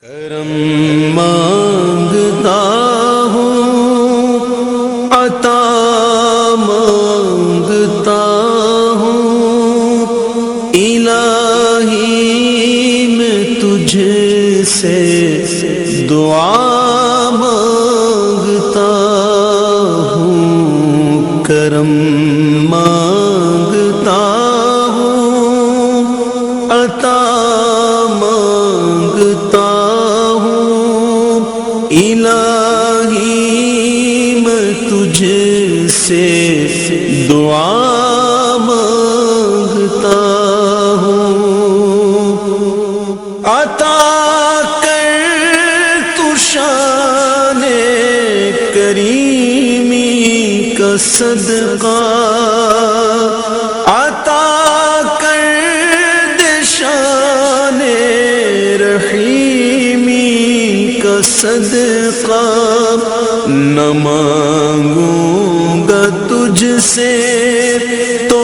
کرم مانگتا ہوں، عطا مانگتا ہوں، الہی میں تجھ سے دعا مانگتا ہوں، کرم مانگتا ہوں، عطا مانگتا ہوں، الہی میں تجھ سے دعا مانگتا ہوں، عطا کر تو شان کریمی کا صدقہ، عطا کر دے شان رحیمی کا صدقہ، نہ مانگوں گا تجھ سے